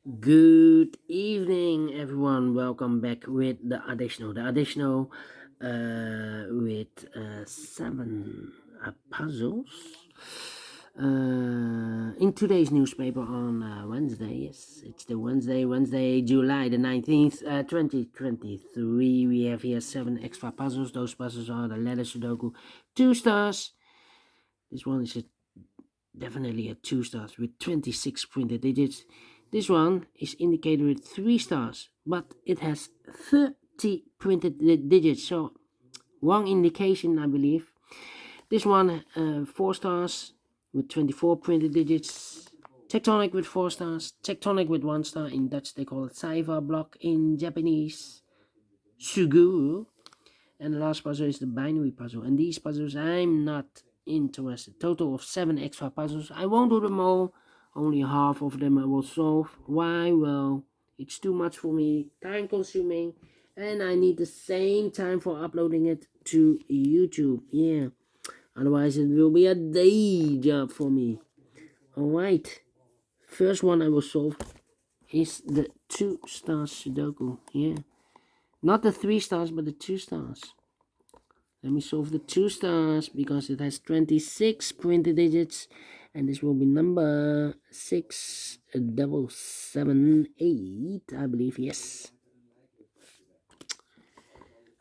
Good evening, everyone. Welcome back with the additional. With seven puzzles. In today's newspaper on Wednesday, yes, it's the Wednesday, July the 19th, 2023. We have here seven extra puzzles. Those puzzles are the letter Sudoku, 2 stars. This one is definitely a 2 stars with 26 printed digits. This one is indicated with 3 stars, but it has 30 printed digits, so wrong indication, I believe. This one, 4 stars with 24 printed digits. Tectonic with 4 stars. Tectonic with 1 star. In Dutch, they call it Saiva block. In Japanese, Suguru. And the last puzzle is the binary puzzle. And these puzzles I'm not interested. Total of 7 extra puzzles. I won't do them all. Only half of them I will solve. Why? Well, it's too much for me. Time consuming. And I need the same time for uploading it to YouTube. Yeah. Otherwise it will be a day job for me. Alright. First one I will solve is the 2 stars Sudoku. Yeah. Not the 3 stars, but the 2 stars. Let me solve the 2 stars because it has 26 printed digits, and this will be number 6778, I believe. Yes.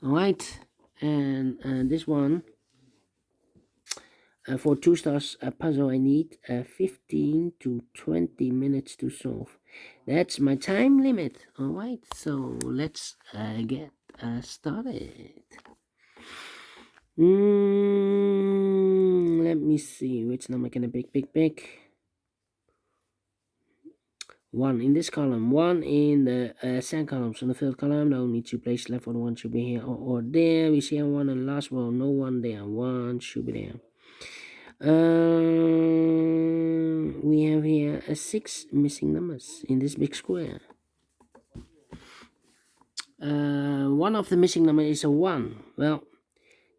Alright, and this one for 2 stars puzzle I need 15 to 20 minutes to solve. That's my time limit. Alright, so let's get started. Let me see which number can I pick. 1 in this column, 1 in the second column. So in the third column, no need to place left for the 1 should be here or there. We see 1 in the last row, no 1 there. 1 should be there. We have here 6 missing numbers in this big square. One of the missing numbers is a 1. Well,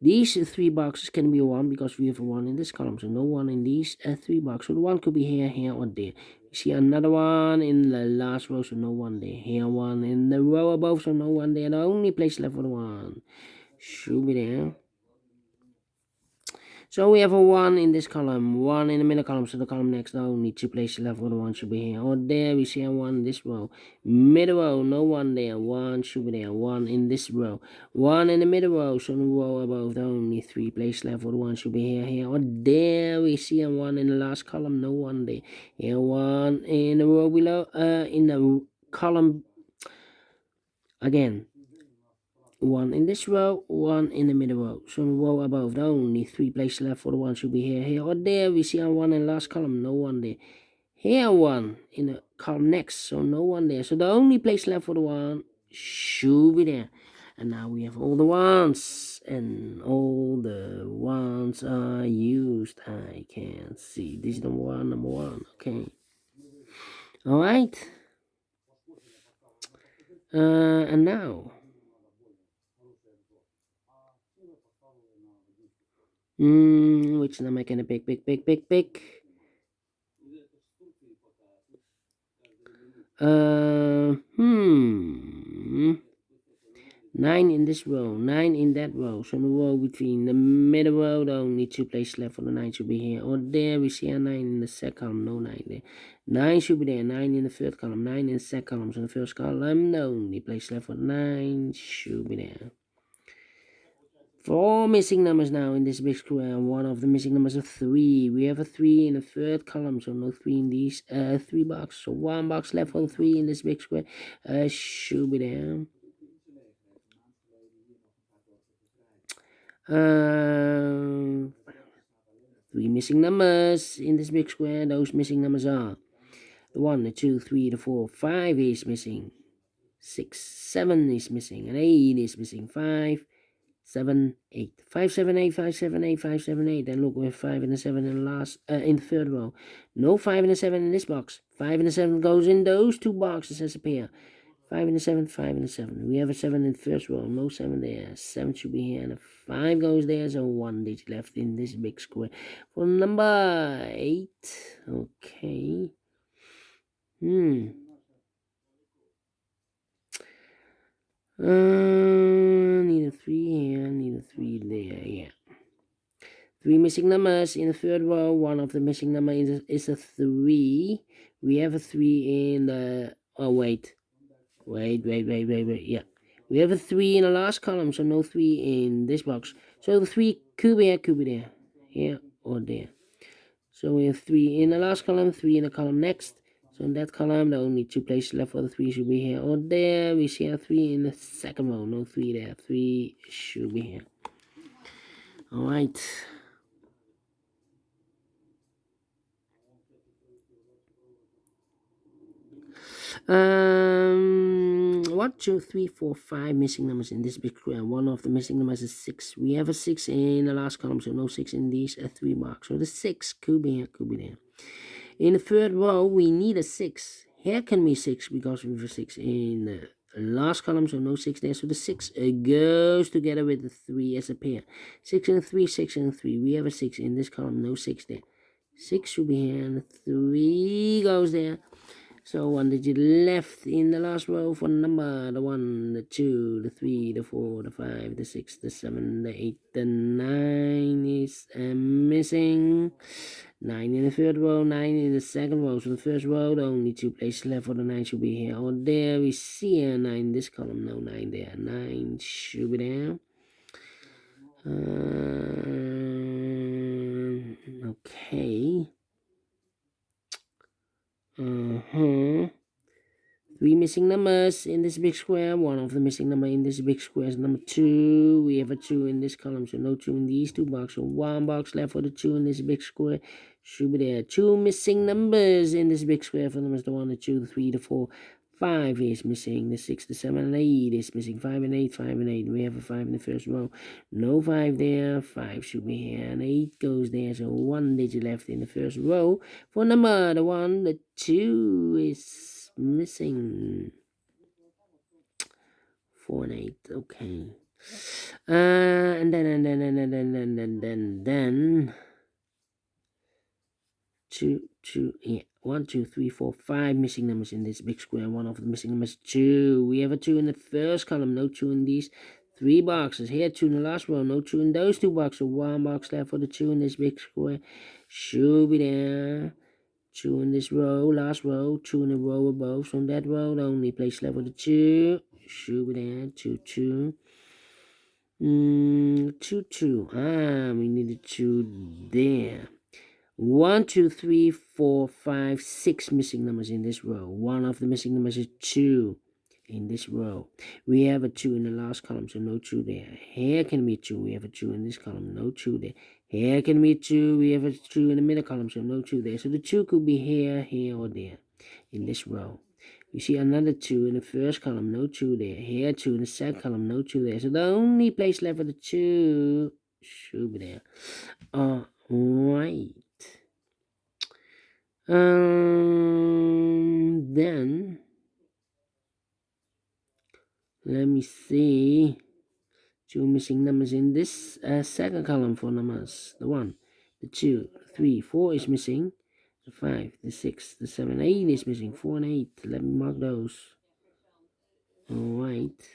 these 3 boxes can be a 1 because we have a 1 in this column. So no 1 in these 3 boxes. So the 1 could be here, or there. You see another 1 in the last row, so no 1 there. Here 1 in the row above, so no 1 there. The only place left for the 1 should be there. So we have a 1 in this column, 1 in the middle column, so the column next, the only 2 places left for the 1 should be here. Or there, we see a 1 in this row. Middle row, no 1 there, 1 should be there, 1 in this row. 1 in the middle row, so the row above, the only 3 places left for the 1 should be here. Or there, we see a 1 in the last column, no 1 there. Here, 1 in the row below, in the column, again. 1 in this row, 1 in the middle row. So the row above, the only 3 places left for the 1 should be here, or there. We see a 1 in the last column, no 1 there. Here 1 in the column next, so no 1 there. So the only place left for the 1 should be there. And now we have all the 1s, and all the 1s are used. I can see. This is number 1. Okay. Alright. And now. Which number can I pick? 9 in this row, 9 in that row. So the row between the middle row, the only 2 places left for the 9 should be here. Or there, we see a 9 in the second column, no 9 there. 9 should be there, 9 in the third column, 9 in the second column. So the first column, the only place left for the 9 should be there. 4 missing numbers now in this big square. One of the missing numbers is 3. We have a 3 in the third column, so no 3 in these 3 boxes. So 1 box left for the 3 in this big square should be there. 3 missing numbers in this big square. Those missing numbers are the 1, the 2, 3, the 4, 5 is missing. 6, 7 is missing, and 8 is missing. 5, 7, 8. 5, 7, 8, 5, 7, 8, 5, 7, 8. Then look, we have 5 and a 7 in the last, in the third row. No 5 and a 7 in this box. 5 and a 7 goes in those 2 boxes as a pair. 5 and a 7, 5 and a 7. We have a 7 in the first row. No 7 there. 7 should be here. And a 5 goes there. So 1 digit left in this big square. For number 8. Okay. Need a 3 here, need a 3 there, yeah. 3 missing numbers in the third row. One of the missing number is a 3. We have a 3 in the... Oh, wait. Wait, yeah. We have a 3 in the last column, so no 3 in this box. So the 3 could be there. Here or there. So we have 3 in the last column, 3 in the column next. So in that column, the only 2 places left for the 3 should be here or there. We see a 3 in the second row, no 3 there. 3 should be here. Alright. 1, 2, 3, 4, 5 missing numbers in this big square. One of the missing numbers is 6. We have a 6 in the last column, so no 6 in these 3 marks. So the 6 could be here, could be there. In the third row, we need a 6. Here can be 6 because we have a 6 in the last column, so no 6 there. So the 6 goes together with the 3 as a pair. 6 and 3, 6 and 3. We have a 6 in this column, no 6 there. 6 should be here, and 3 goes there. So 1 digit left in the last row for number, the 1, the 2, the 3, the 4, the 5, the 6, the 7, the 8, the 9 is missing. 9 in the third row, 9 in the second row. So the first row, the only 2 places left for the 9 should be here or there. We see a 9 in this column, no 9 there. 9 should be there. Okay. 3 missing numbers in this big square. One of the missing number in this big square is number 2. We have a 2 in this column, so no 2 in these 2 boxes. So 1 box left for the 2 in this big square. Should be there. 2 missing numbers in this big square for numbers the 1, the 2, the 3, the 4. 5 is missing. The 6, the 7, and 8 is missing. 5 and 8, 5 and 8. We have a 5 in the first row. No 5 there. 5 should be here. And 8 goes there. So 1 digit left in the first row. For number the 1, the 2 is missing. 4 and 8. Okay. And then 2, yeah. 1, 2, 3, 4, 5 missing numbers in this big square. One of the missing numbers 2. We have a 2 in the first column, no 2 in these 3 boxes. Here 2 in the last row, no 2 in those 2 boxes. So 1 box left for the 2 in this big square. Should be there. 2 in this row, last row, 2 in the row above. So on that row, the only place left for the 2 should be there. 2, 2. 2, 2. We need a 2 there. 1, 2, 3, 4, 5, 6 missing numbers in this row. One of the missing numbers is 2 in this row. We have a 2 in the last column, so no 2 there. Here can be 2. We have a 2 in this column, no 2 there. Here can be 2. We have a 2 in the middle column, so no 2 there. So the 2 could be here, here, or there in this row. You see another 2 in the first column, no 2 there. Here 2 in the second column, no 2 there. So the only place left for the 2 should be there. Right. Then let me see. 2 missing numbers in this second column for numbers. The 1, the 2, the 3, 4 is missing. The 5, the 6, the 7, 8 is missing. 4 and 8. Let me mark those. Alright.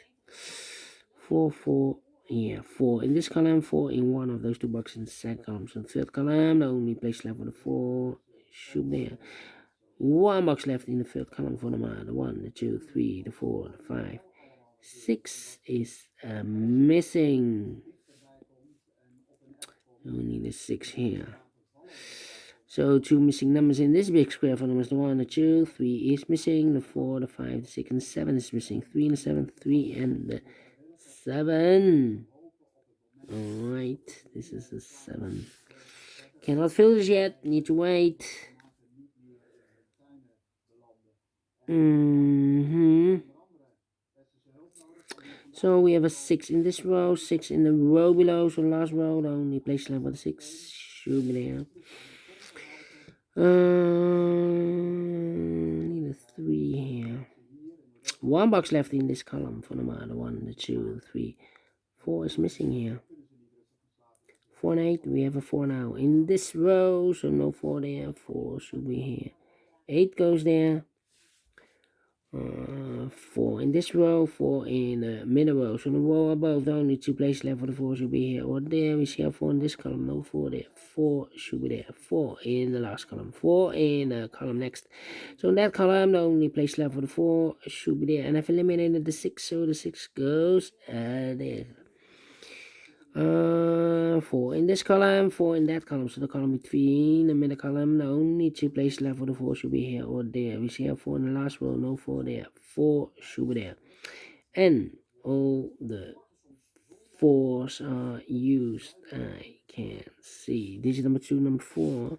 4, 4. Yeah, 4 in this column, 4 in one of those 2 boxes in the second column. So the third column, the only place left for the 4 should be there. 1 box left in the third column for number the 1, the 2, 3, the 4, the 5. 6 is missing. We need a 6 here. So 2 missing numbers in this big square for numbers the 1, the 2, 3 is missing. The 4, the 5, the 6, and the 7 is missing. 3 and the 7, 3 and the 7. Alright, this is the 7. Cannot fill this yet, need to wait. So we have a 6 in this row, 6 in the row below. So last row, the only place left for the 6 should be there. Need a 3 here. 1 box left in this column for number the 1, the 2, the 3. 4 is missing here. 4 and 8, we have a 4 now in this row, so no 4 there. 4 should be here. 8 goes there. 4 in this row, 4 in the middle row. So the row above, the only 2 places left for the 4 should be here or there. We see a 4 in this column, no 4 there. 4 should be there. 4 in the last column, 4 in the column next. So in that column, the only place left for the 4 should be there. And I've eliminated the 6, so the 6 goes there. 4 in this column, 4 in that column. So the column between the middle column, the only 2 places left for the 4 should be here or there. We see a 4 in the last row, no 4 there. 4 should be there. And all the 4s are used. I can see. Digit number 2, number 4.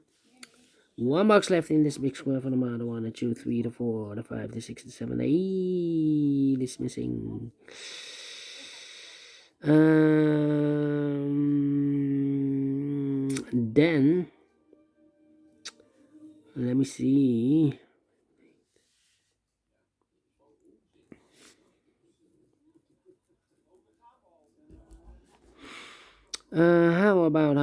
1 box left in this big square for the amount of 1, the 2, 3, the 4, the 5, the 6, the 7, the 8 is missing. Then let me see. How about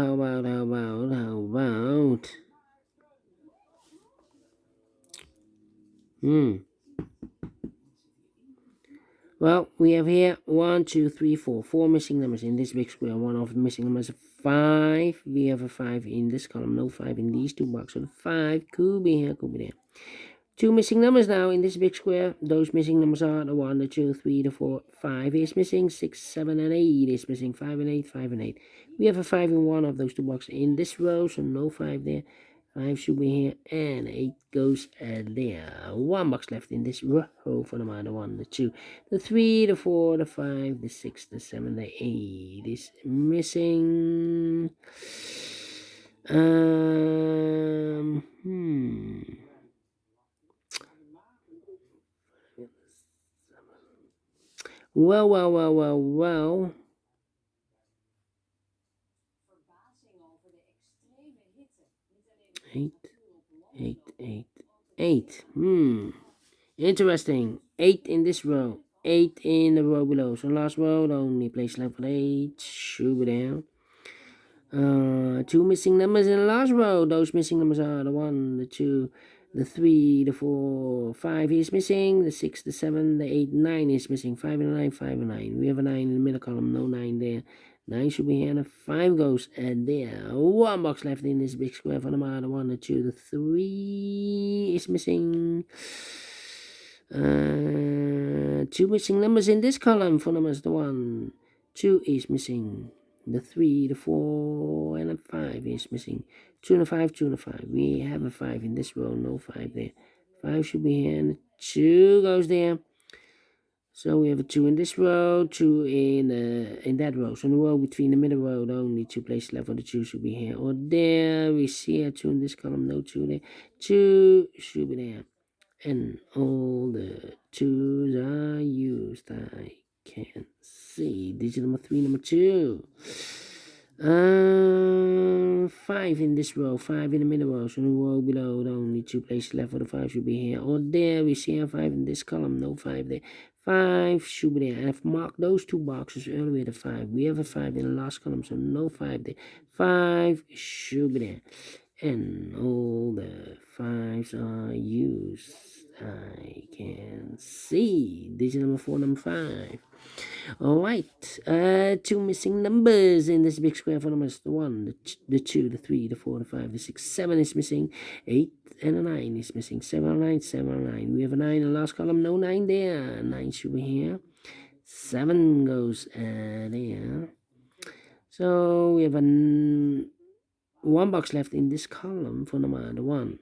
well, we have here 1, 2, 3, 4. 4 missing numbers in this big square. One of the missing numbers is 5. We have a 5 in this column, no 5 in these 2 boxes. So the 5 could be here, could be there. 2 missing numbers now in this big square. Those missing numbers are the 1, the 2, 3, the 4, 5 is missing, 6, 7, and 8 is missing, 5 and 8, 5 and 8. We have a 5 in one of those 2 boxes in this row, so no 5 there. 5 should be here, and 8 goes there. 1 box left in this row for the amount of 1, the 2, the 3, the 4, the 5, the 6, the 7, the 8 is missing. Well. 8. Interesting. 8 in this row. 8 in the row below. So last row, the only place left for 8 should be down. 2 missing numbers in the last row. Those missing numbers are the 1, the 2, the 3, the 4, 5 is missing. The 6, the 7, the 8, 9 is missing. 5 and 9, 5 and 9. We have a 9 in the middle column, no 9 there. 9 should be here, and a 5 goes there. 1 box left in this big square for the amount of 1, the 2, the 3 is missing. 2 missing numbers in this column for numbers. The 1, 2 is missing. The 3, the 4, and a 5 is missing. 2 and a 5, 2 and a 5. We have a 5 in this row, no 5 there. 5 should be here, and the 2 goes there. So we have a 2 in this row, 2 in that row. So in the row between the middle row, the only 2 places left for the 2 should be here or there. We see a 2 in this column, no 2 there. 2 should be there. And all the 2s are used. I can see. Digit number 3, number 2. 5 in this row, 5 in the middle row. So in the row below, the only 2 places left for the 5 should be here or there. We see a 5 in this column, no 5 there. 5 should be there. And I've marked those 2 boxes earlier, the 5. We have a 5 in the last column, so no 5 there. 5 should be there. And all the 5s are used. I can see. Digit number 4, number 5. Alright. 2 missing numbers in this big square for numbers. The 1, the 2, the 3, the 4, the 5, the 6, 7 is missing. 8 and a 9 is missing. 7 and 9, 7 and 9. We have a 9 in the last column, no 9 there. 9 should be here. 7 goes there. So we have a 1 box left in this column for number the 1,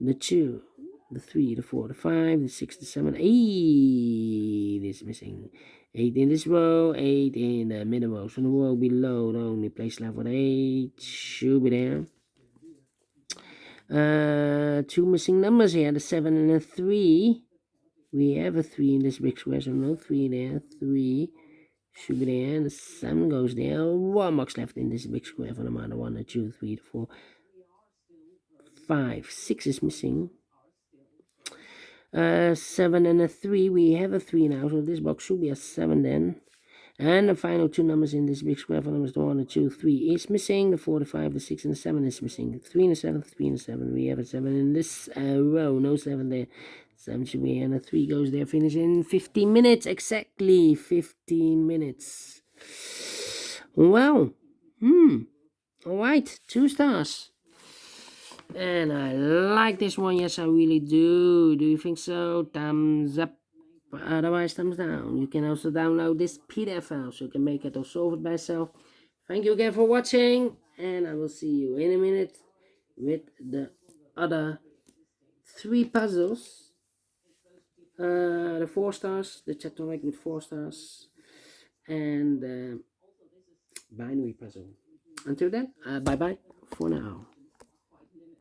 the 2, the 3, the 4, the 5, the 6, the 7, 8 is missing. 8 in this row, 8 in the middle row. So the row below, the only place left for the 8 should be there. 2 missing numbers here, the 7 and the 3. We have a 3 in this big square, so no 3 there. 3 should be there, and the 7 goes there. 1 box left in this big square for the amount of 1, the 2, 3, the 4, 5, 6 is missing. 7 and a 3. We have a 3 now, so this box should be a 7 then. And the final 2 numbers in this big square for numbers, the 1, the 2, 3 is missing. The 4, the 5, the 6, and the 7 is missing. 3 and the 7, 3 and the 7. We have a 7 in this row, no 7 there. 7 should be, and a 3 goes there. Finish in 15 minutes. Exactly 15 minutes. Wow. Alright, 2 stars. And I like this one. Yes, I really do. Do you think so? Thumbs up. Otherwise, thumbs down. You can also download this PDF file so you can make it or solve it by yourself. Thank you again for watching, and I will see you in a minute with the other 3 puzzles. The 4 stars, the chapter like with 4 stars, and the binary puzzle. Until then, bye bye for now.